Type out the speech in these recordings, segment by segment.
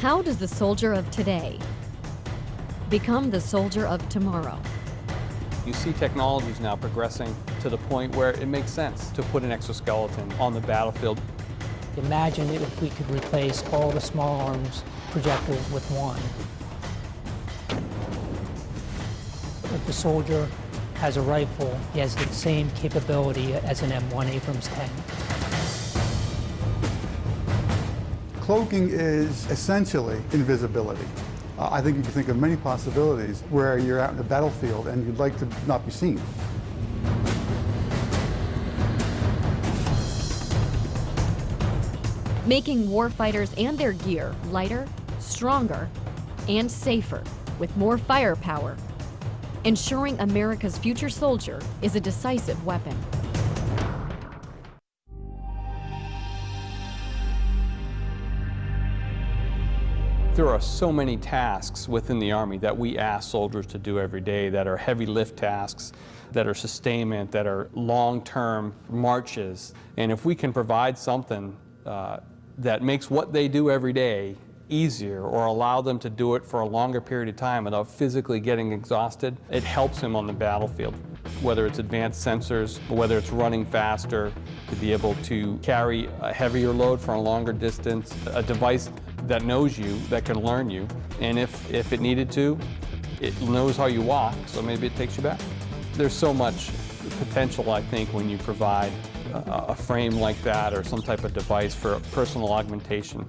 How does the soldier of today become the soldier of tomorrow? You see technologies now progressing to the point where it makes sense to put an exoskeleton on the battlefield. Imagine if we could replace all the small arms projectiles with one. If the soldier has a rifle, he has the same capability as an M1 Abrams tank. Cloaking is essentially invisibility. I think you can think of many possibilities where you're out in the battlefield and you'd like to not be seen. Making warfighters and their gear lighter, stronger, and safer with more firepower. Ensuring America's future soldier is a decisive weapon. There are so many tasks within the Army that we ask soldiers to do every day that are heavy lift tasks, that are sustainment, that are long-term marches. And if we can provide something that makes what they do every day easier or allow them to do it for a longer period of time without physically getting exhausted, it helps them on the battlefield. Whether it's advanced sensors, whether it's running faster, to be able to carry a heavier load for a longer distance, a device that knows you, that can learn you, and if it needed to, it knows how you walk, so maybe it takes you back. There's so much potential, I think, when you provide a frame like that or some type of device for personal augmentation.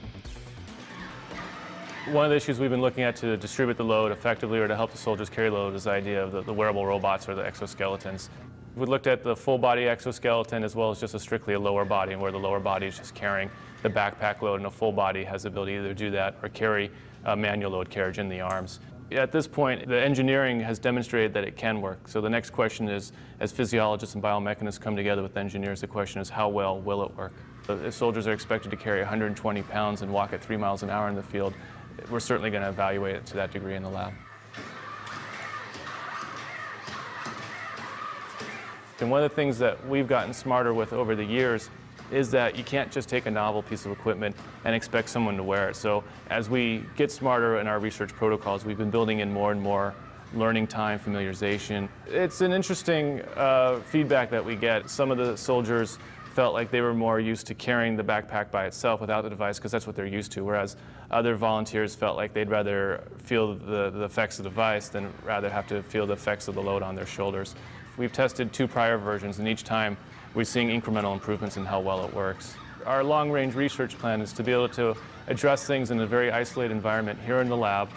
One of the issues we've been looking at to distribute the load effectively or to help the soldiers carry load is the idea of the wearable robots or the exoskeletons. We looked at the full body exoskeleton as well as just strictly a lower body, and where the lower body is just carrying the backpack load, and a full body has the ability to either do that or carry a manual load carriage in the arms. At this point, the engineering has demonstrated that it can work. So the next question is, as physiologists and biomechanists come together with engineers, the question is how well will it work? If soldiers are expected to carry 120 pounds and walk at 3 miles an hour in the field, we're certainly going to evaluate it to that degree in the lab. And one of the things that we've gotten smarter with over the years is that you can't just take a novel piece of equipment and expect someone to wear it. So as we get smarter in our research protocols, we've been building in more and more learning time, familiarization. It's an interesting feedback that we get. Some of the soldiers felt like they were more used to carrying the backpack by itself without the device because that's what they're used to, whereas other volunteers felt like they'd rather feel the effects of the device than rather have to feel the effects of the load on their shoulders. We've tested 2 prior versions, and each time we're seeing incremental improvements in how well it works. Our long-range research plan is to be able to address things in a very isolated environment here in the lab,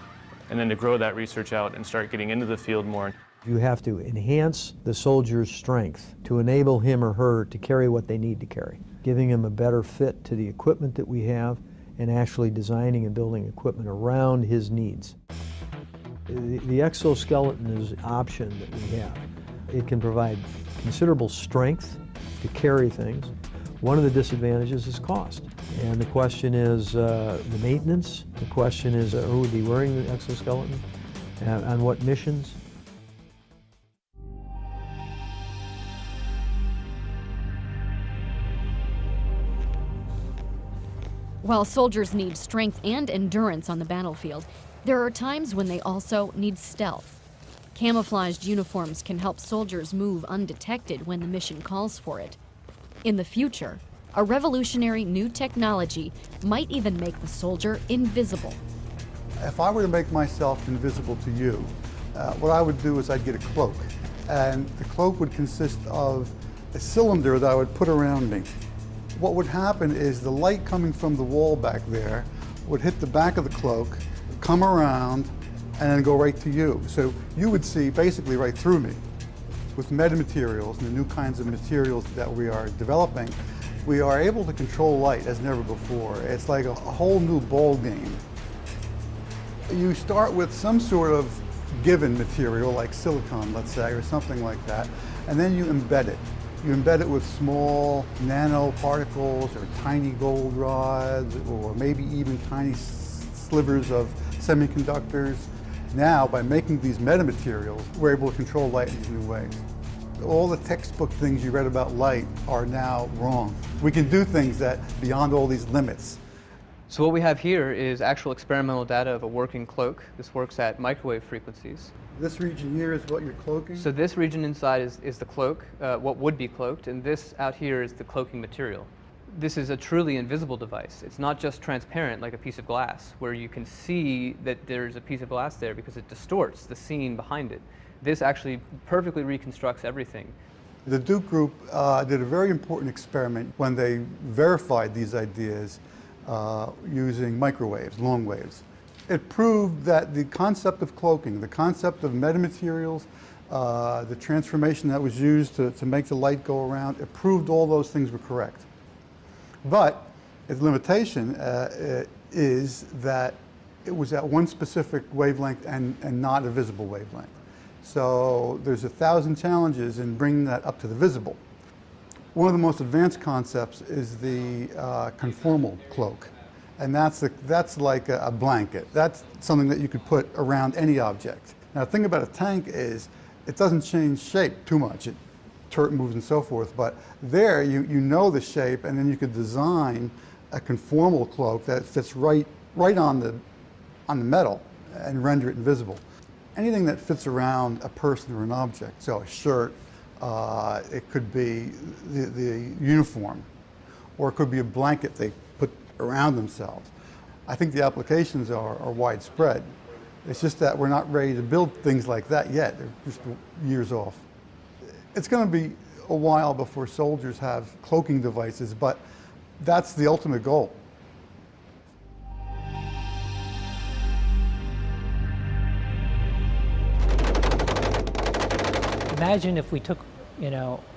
and then to grow that research out and start getting into the field more. You have to enhance the soldier's strength to enable him or her to carry what they need to carry, giving him a better fit to the equipment that we have and actually designing and building equipment around his needs. The exoskeleton is an option that we have. It can provide considerable strength to carry things. One of the disadvantages is cost. And the question is the maintenance. The question is who would be wearing the exoskeleton, on what missions. While soldiers need strength and endurance on the battlefield, there are times when they also need stealth. Camouflaged uniforms can help soldiers move undetected when the mission calls for it. In the future, a revolutionary new technology might even make the soldier invisible. If I were to make myself invisible to you, what I would do is I'd get a cloak. And the cloak would consist of a cylinder that I would put around me. What would happen is the light coming from the wall back there would hit the back of the cloak, come around, and then go right to you. So you would see basically right through me. With metamaterials and the new kinds of materials that we are developing, we are able to control light as never before. It's like a whole new ball game. You start with some sort of given material like silicon, let's say, or something like that, and then you embed it. You embed it with small nanoparticles or tiny gold rods or maybe even tiny slivers of semiconductors. Now, by making these metamaterials, we're able to control light in these new ways. All the textbook things you read about light are now wrong. We can do things that beyond all these limits. So what we have here is actual experimental data of a working cloak. This works at microwave frequencies. This region here is what you're cloaking? So this region inside is the cloak, what would be cloaked, and this out here is the cloaking material. This is a truly invisible device. It's not just transparent like a piece of glass, where you can see that there's a piece of glass there because it distorts the scene behind it. This actually perfectly reconstructs everything. The Duke group did a very important experiment when they verified these ideas using microwaves, long waves. It proved that the concept of cloaking, the concept of metamaterials, the transformation that was used to make the light go around, it proved all those things were correct. But its limitation is that it was at one specific wavelength and not a visible wavelength. So there's 1,000 challenges in bringing that up to the visible. One of the most advanced concepts is the conformal cloak. And that's like a blanket. That's something that you could put around any object. Now the thing about a tank is it doesn't change shape too much. It moves and so forth, but there you know the shape, and then you could design a conformal cloak that fits right on the metal and render it invisible. Anything that fits around a person or an object, so a shirt, it could be the uniform, or it could be a blanket they put around themselves. I think the applications are widespread. It's just that we're not ready to build things like that yet. They're just years off. It's going to be a while before soldiers have cloaking devices, but that's the ultimate goal. Imagine if we took,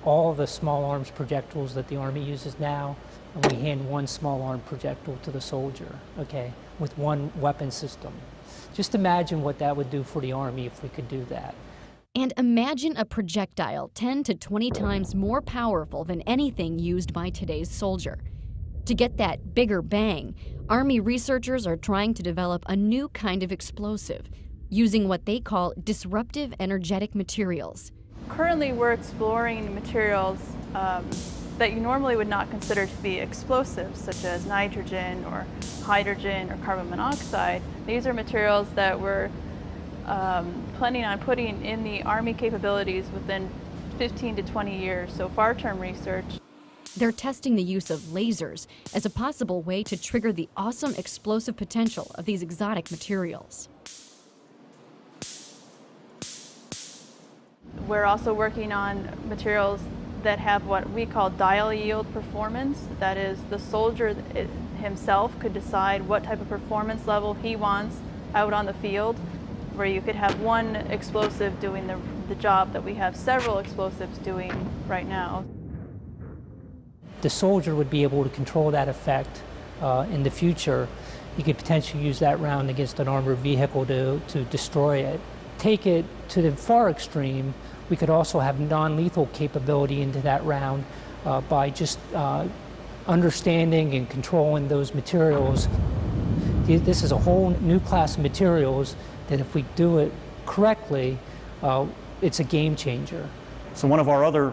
all the small arms projectiles that the Army uses now, and we hand one small arm projectile to the soldier, okay, with one weapon system. Just imagine what that would do for the Army if we could do that. And imagine a projectile 10 to 20 times more powerful than anything used by today's soldier. To get that bigger bang, Army researchers are trying to develop a new kind of explosive, using what they call disruptive energetic materials. Currently, we're exploring materials that you normally would not consider to be explosives, such as nitrogen or hydrogen or carbon monoxide. These are materials that we're planning on putting in the Army capabilities within 15 to 20 years, so far-term research. They're testing the use of lasers as a possible way to trigger the awesome explosive potential of these exotic materials. We're also working on materials that have what we call dial yield performance. That is, the soldier himself could decide what type of performance level he wants out on the field, where you could have one explosive doing the job that we have several explosives doing right now. The soldier would be able to control that effect in the future. You could potentially use that round against an armored vehicle to destroy it. Take it to the far extreme, we could also have non-lethal capability into that round by just understanding and controlling those materials. This is a whole new class of materials that if we do it correctly, it's a game changer. So one of our other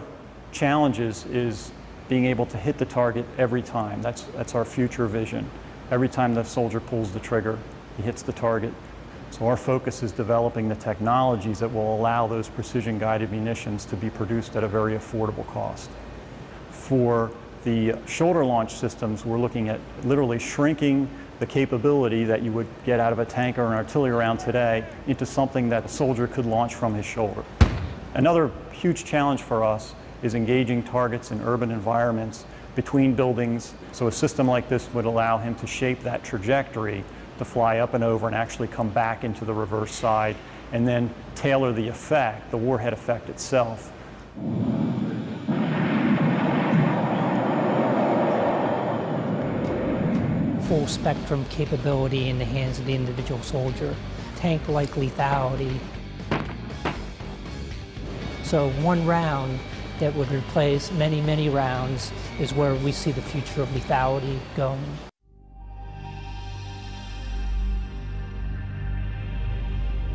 challenges is being able to hit the target every time. That's our future vision. Every time the soldier pulls the trigger, he hits the target. So our focus is developing the technologies that will allow those precision-guided munitions to be produced at a very affordable cost. For the shoulder launch systems, we're looking at literally shrinking the capability that you would get out of a tank or an artillery round today into something that a soldier could launch from his shoulder. Another huge challenge for us is engaging targets in urban environments between buildings. So a system like this would allow him to shape that trajectory to fly up and over and actually come back into the reverse side and then tailor the effect, the warhead effect itself. Full spectrum capability in the hands of the individual soldier. Tank-like lethality. So one round that would replace many, many rounds is where we see the future of lethality going.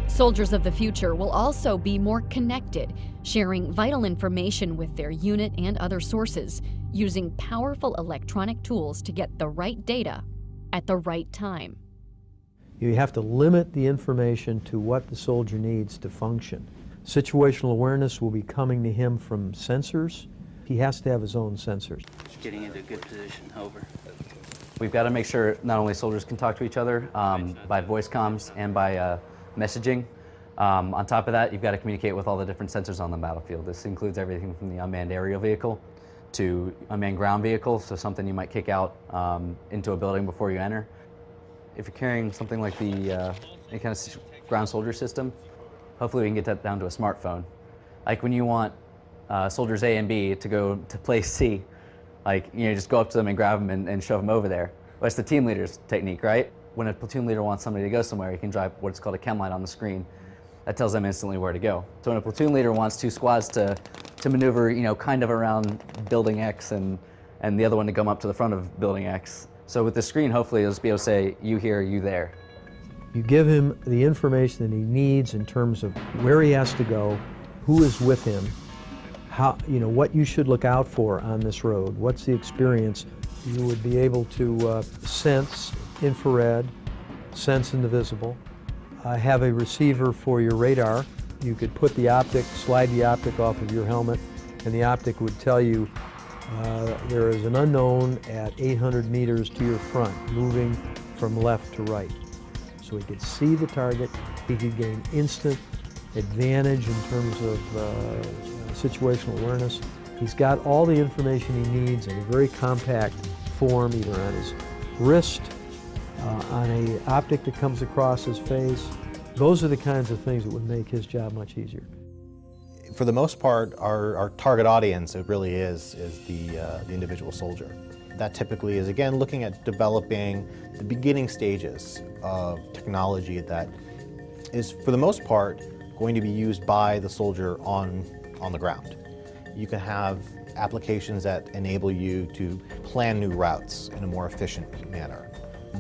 Soldiers of the future will also be more connected, sharing vital information with their unit and other sources, using powerful electronic tools to get the right data at the right time. You have to limit the information to what the soldier needs to function. Situational awareness will be coming to him from sensors. He has to have his own sensors. Just getting into a good position, over. We've got to make sure not only soldiers can talk to each other by voice comms and by messaging. On top of that, you've got to communicate with all the different sensors on the battlefield. This includes everything from the unmanned aerial vehicle to unmanned ground vehicle, so something you might kick out into a building before you enter. If you're carrying something like the any kind of ground soldier system, hopefully we can get that down to a smartphone. Like when you want soldiers A and B to go to place C, like, you know, just go up to them and grab them and shove them over there. Well, that's the team leader's technique, right? When a platoon leader wants somebody to go somewhere, he can drive what's called a chem light on the screen. That tells them instantly where to go. So when a platoon leader wants two squads to maneuver, you know, kind of around building X and the other one to come up to the front of building X. So with the screen, hopefully, it'll just be able to say, you here, you there. You give him the information that he needs in terms of where he has to go, who is with him, how, you know, what you should look out for on this road, what's the experience. You would be able to sense infrared, sense invisible, have a receiver for your radar. You could put the optic, slide the optic off of your helmet, and the optic would tell you there is an unknown at 800 meters to your front, moving from left to right. So he could see the target, he could gain instant advantage in terms of situational awareness. He's got all the information he needs in a very compact form, either on his wrist, on an optic that comes across his face. Those are the kinds of things that would make his job much easier. For the most part, our target audience, it really is the individual soldier. That typically is, again, looking at developing the beginning stages of technology that is, for the most part, going to be used by the soldier on the ground. You can have applications that enable you to plan new routes in a more efficient manner.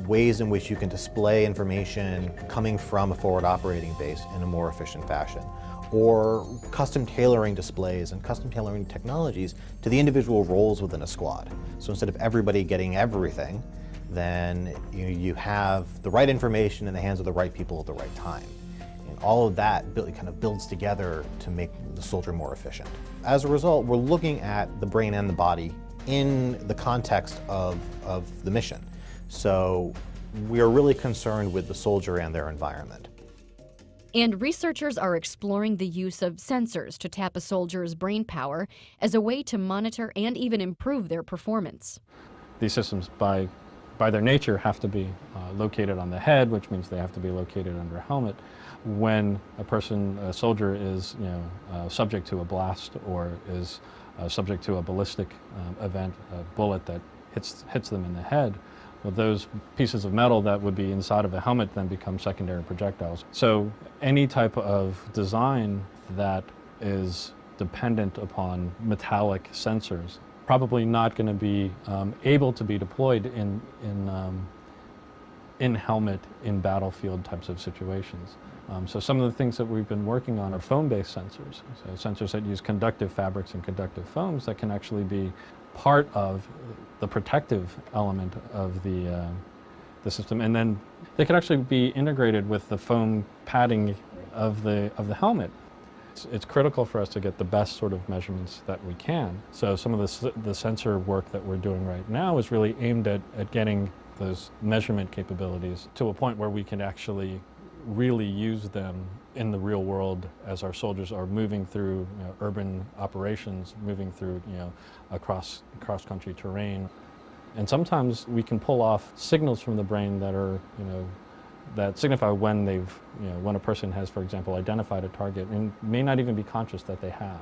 Ways in which you can display information coming from a forward operating base in a more efficient fashion. Or custom tailoring displays and custom tailoring technologies to the individual roles within a squad. So instead of everybody getting everything, then you have the right information in the hands of the right people at the right time. And all of that kind of builds together to make the soldier more efficient. As a result, we're looking at the brain and the body in the context of the mission. So we are really concerned with the soldier and their environment. And researchers are exploring the use of sensors to tap a soldier's brain power as a way to monitor and even improve their performance. These systems, by their nature, have to be located on the head, which means they have to be located under a helmet. When a soldier is subject to a blast or is subject to a ballistic event, a bullet that hits them in the head, well, those pieces of metal that would be inside of a helmet then become secondary projectiles. So any type of design that is dependent upon metallic sensors probably not going to be able to be deployed in helmet, in battlefield types of situations. So some of the things that we've been working on are foam-based sensors. So sensors that use conductive fabrics and conductive foams that can actually be part of the protective element of the system, and then they could actually be integrated with the foam padding of the helmet. It's critical for us to get the best sort of measurements that we can. So some of the sensor work that we're doing right now is really aimed at getting those measurement capabilities to a point where we can actually really use them in the real world as our soldiers are moving through urban operations, moving through cross-country terrain. And sometimes we can pull off signals from the brain that are that signify when when a person has, for example, identified a target and may not even be conscious that they have.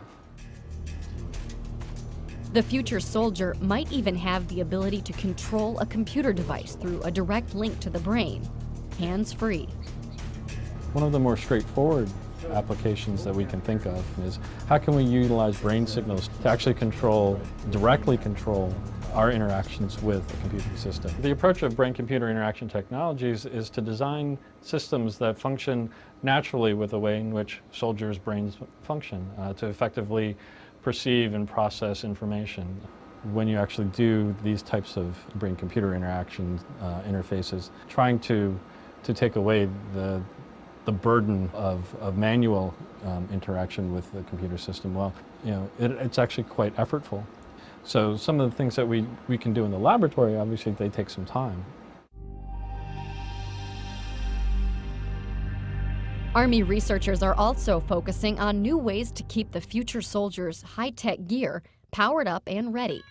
The future soldier might even have the ability to control a computer device through a direct link to the brain, hands-free. One of the more straightforward applications that we can think of is how can we utilize brain signals to actually directly control our interactions with the computing system. The approach of brain-computer interaction technologies is to design systems that function naturally with the way in which soldiers' brains function, to effectively perceive and process information. when you actually do these types of brain-computer interaction interfaces, trying to take away the burden of manual interaction with the computer system, well, you know, it's actually quite effortful. So some of the things that we can do in the laboratory, obviously, they take some time. Army researchers are also focusing on new ways to keep the future soldiers' high-tech gear powered up and ready.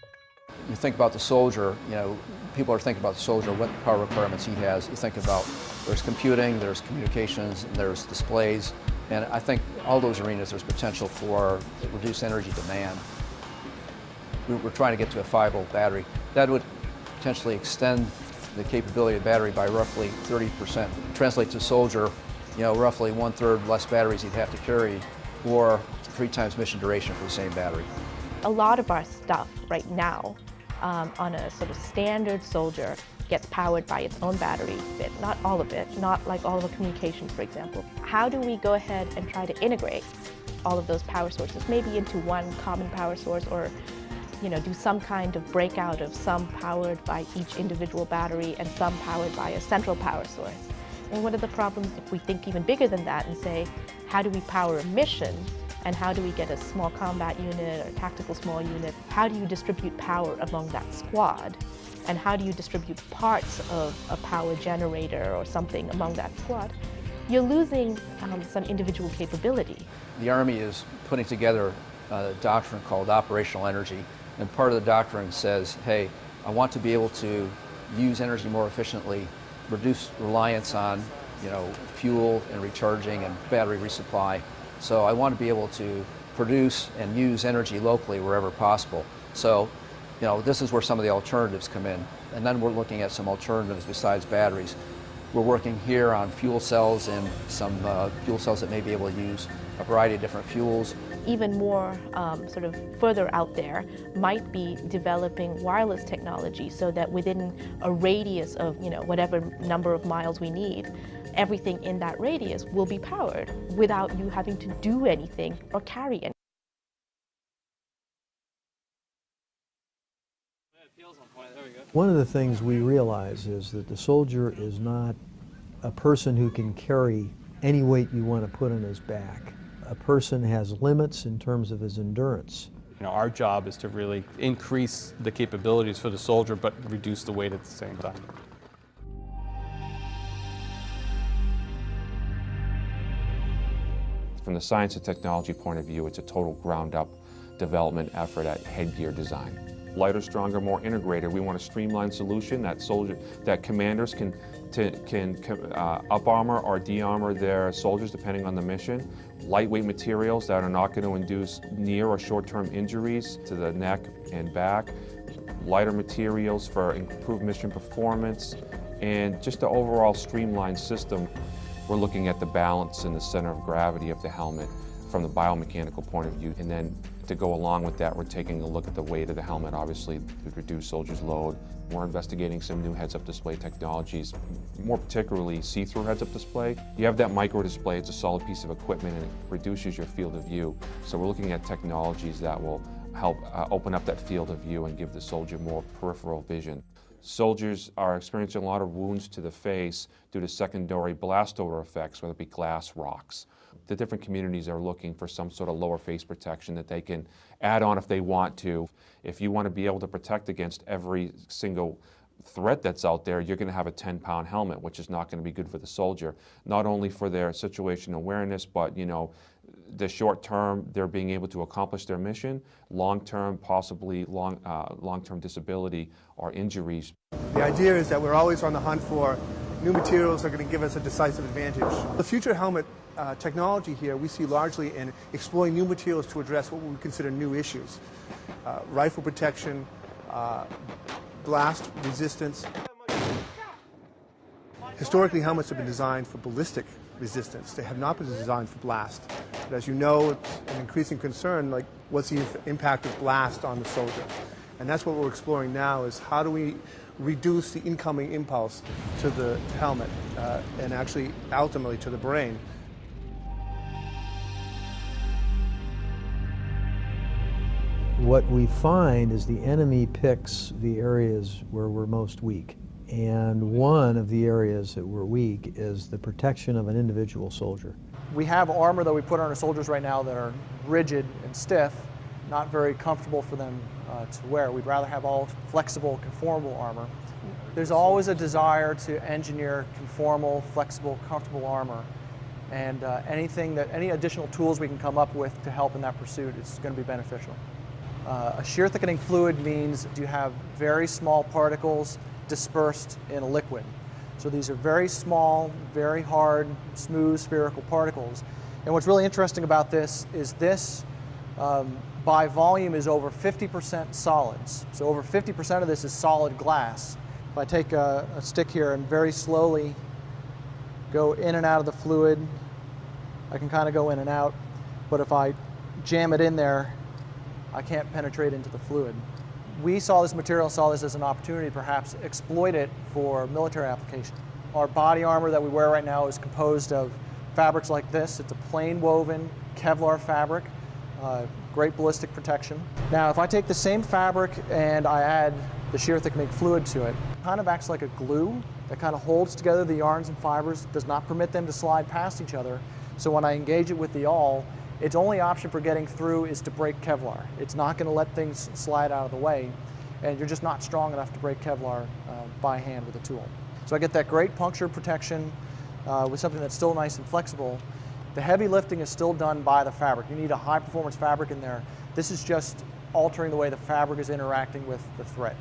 You think about the soldier, you know, people are thinking about the soldier, what power requirements he has. You think about there's computing, there's communications, and there's displays, and I think all those arenas there's potential for reduced energy demand. We're trying to get to a 5-volt battery. That would potentially extend the capability of the battery by roughly 30%. Translate to soldier, you know, roughly 1/3 less batteries he'd have to carry, or 3 times mission duration for the same battery. A lot of our stuff right now on a sort of standard soldier gets powered by its own battery, but not all of it, not like all of the communications, for example. How do we go ahead and try to integrate all of those power sources, maybe into one common power source, or do some kind of breakout of some powered by each individual battery and some powered by a central power source? And what are the problems if we think even bigger than that and say, how do we power a mission? And how do we get a small combat unit or a tactical small unit? How do you distribute power among that squad? And how do you distribute parts of a power generator or something among that squad? You're losing some individual capability. The Army is putting together a doctrine called operational energy. And part of the doctrine says, hey, I want to be able to use energy more efficiently, reduce reliance on fuel and recharging and battery resupply. So I want to be able to produce and use energy locally wherever possible. So, this is where some of the alternatives come in. And then we're looking at some alternatives besides batteries. We're working here on fuel cells and some fuel cells that may be able to use a variety of different fuels. Even more sort of further out there might be developing wireless technology so that within a radius of whatever number of miles we need, everything in that radius will be powered without you having to do anything or carry anything. One of the things we realize is that the soldier is not a person who can carry any weight you want to put on his back. A person has limits in terms of his endurance. Our job is to really increase the capabilities for the soldier, but reduce the weight at the same time. From the science and technology point of view, it's a total ground-up development effort at headgear design. Lighter, stronger, more integrated. We want a streamlined solution that commanders can up armor or de-armor their soldiers depending on the mission. Lightweight materials that are not going to induce near or short-term injuries to the neck and back. Lighter materials for improved mission performance, and just the overall streamlined system. We're looking at the balance and the center of gravity of the helmet from the biomechanical point of view, and then to go along with that, we're taking a look at the weight of the helmet, obviously, to reduce soldiers' load. We're investigating some new heads-up display technologies, more particularly see-through heads-up display. You have that micro display, it's a solid piece of equipment, and it reduces your field of view. So we're looking at technologies that will help open up that field of view and give the soldier more peripheral vision. Soldiers are experiencing a lot of wounds to the face due to secondary blast odor effects, whether it be glass, rocks. The different communities are looking for some sort of lower face protection that they can add on if they want to. If you want to be able to protect against every single threat that's out there, you're going to have a 10-pound helmet, which is not going to be good for the soldier. Not only for their situational awareness, but the short term, they're being able to accomplish their mission. Long term, possibly long-term disability or injuries. The idea is that we're always on the hunt for new materials that are going to give us a decisive advantage. The future helmet technology here we see largely in exploring new materials to address what we would consider new issues. Rifle protection, blast resistance. Historically, helmets have been designed for ballistic resistance. They have not been designed for blast. But as you know, it's an increasing concern, like what's the impact of blast on the soldier? And that's what we're exploring now, is how do we reduce the incoming impulse to the helmet and actually ultimately to the brain. What we find is the enemy picks the areas where we're most weak. And one of the areas that we're weak is the protection of an individual soldier. We have armor that we put on our soldiers right now that are rigid and stiff, not very comfortable for them to wear. We'd rather have all flexible, conformable armor. There's always a desire to engineer conformal, flexible, comfortable armor. And any additional tools we can come up with to help in that pursuit is going to be beneficial. A shear thickening fluid means you have very small particles dispersed in a liquid. So these are very small, very hard, smooth, spherical particles. And what's really interesting about this is by volume, is over 50% solids. So over 50% of this is solid glass. If I take a stick here and very slowly go in and out of the fluid, I can kind of go in and out. But if I jam it in there, I can't penetrate into the fluid. We saw this material, saw this as an opportunity to perhaps exploit it for military application. Our body armor that we wear right now is composed of fabrics like this. It's a plain woven Kevlar fabric, great ballistic protection. Now if I take the same fabric and I add the shear thickening fluid to it, it kind of acts like a glue that kind of holds together the yarns and fibers, does not permit them to slide past each other. So when I engage it with the awl, its only option for getting through is to break Kevlar. It's not going to let things slide out of the way, and you're just not strong enough to break Kevlar by hand with a tool. So I get that great puncture protection with something that's still nice and flexible. The heavy lifting is still done by the fabric. You need a high performance fabric in there. This is just altering the way the fabric is interacting with the thread.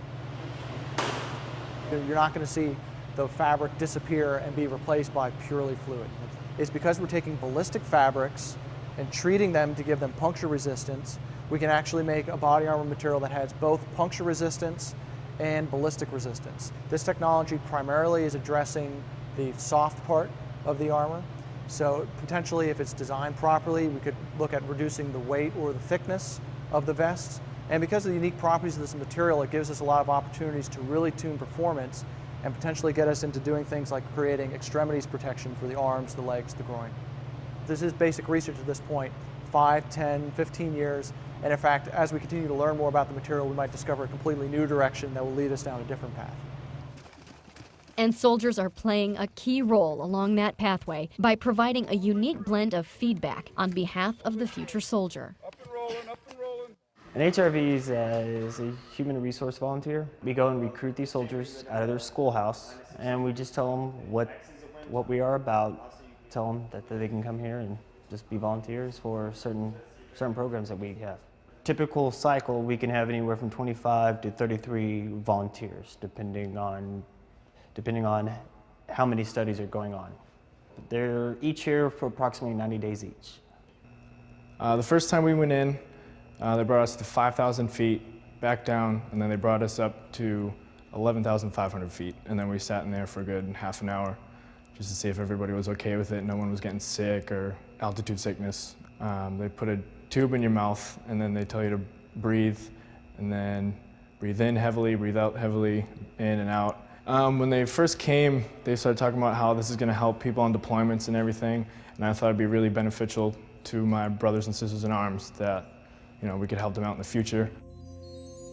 You're not going to see the fabric disappear and be replaced by purely fluid. It's because we're taking ballistic fabrics and treating them to give them puncture resistance. We can actually make a body armor material that has both puncture resistance and ballistic resistance. This technology primarily is addressing the soft part of the armor. So potentially, if it's designed properly, we could look at reducing the weight or the thickness of the vest. And because of the unique properties of this material, it gives us a lot of opportunities to really tune performance and potentially get us into doing things like creating extremities protection for the arms, the legs, the groin. This is basic research at this point, 5, 10, 15 years. And in fact, as we continue to learn more about the material, we might discover a completely new direction that will lead us down a different path. And soldiers are playing a key role along that pathway by providing a unique blend of feedback on behalf of the future soldier. An HRV is a human resource volunteer. We go and recruit these soldiers out of their schoolhouse, and we just tell them what we are about, tell them that they can come here and just be volunteers for certain programs that we have. Typical cycle, we can have anywhere from 25 to 33 volunteers, depending on how many studies are going on. They're each here for approximately 90 days each. The first time we went in, they brought us to 5,000 feet, back down, and then they brought us up to 11,500 feet. And then we sat in there for a good half an hour just to see if everybody was okay with it, no one was getting sick or altitude sickness. They put a tube in your mouth, and then they tell you to breathe, and then breathe in heavily, breathe out heavily, in and out. When they first came, they started talking about how this is going to help people on deployments and everything, and I thought it'd be really beneficial to my brothers and sisters in arms that we could help them out in the future.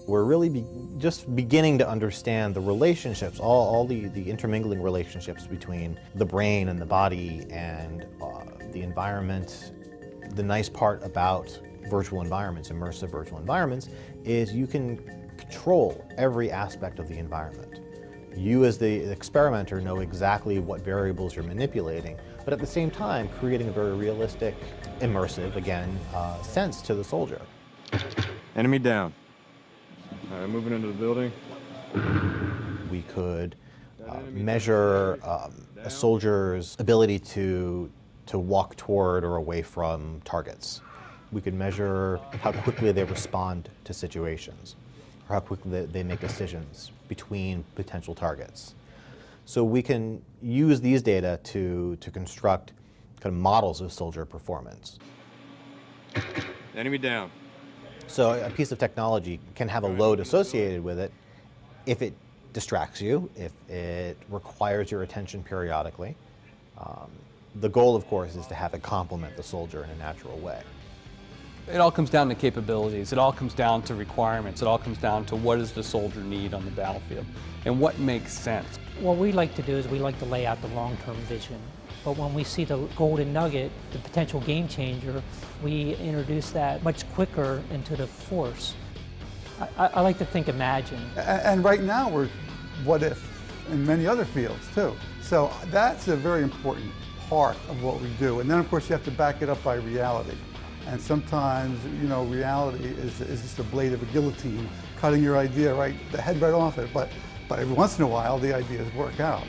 We're really just beginning to understand the relationships, all the intermingling relationships between the brain and the body and the environment. The nice part about virtual environments, immersive virtual environments, is you can control every aspect of the environment. You as the experimenter know exactly what variables you're manipulating, but at the same time creating a very realistic, immersive, again, sense to the soldier. Enemy down. All right, moving into the building. We could measure a soldier's ability to walk toward or away from targets. We could measure how quickly they respond to situations, or how quickly they make decisions between potential targets. So we can use these data to construct kind of models of soldier performance. Enemy down. So a piece of technology can have a load associated with it if it distracts you, if it requires your attention periodically. The goal, of course, is to have it complement the soldier in a natural way. It all comes down to capabilities. It all comes down to requirements. It all comes down to what does the soldier need on the battlefield and what makes sense. What we like to do is we like to lay out the long-term vision. But when we see the golden nugget, the potential game changer, we introduce that much quicker into the force. I like to think imagine. And right now we're what if in many other fields too. So that's a very important part of what we do. And then of course you have to back it up by reality. And sometimes, you know, reality is just a blade of a guillotine, cutting your idea right, the head right off it. But every once in a while the ideas work out.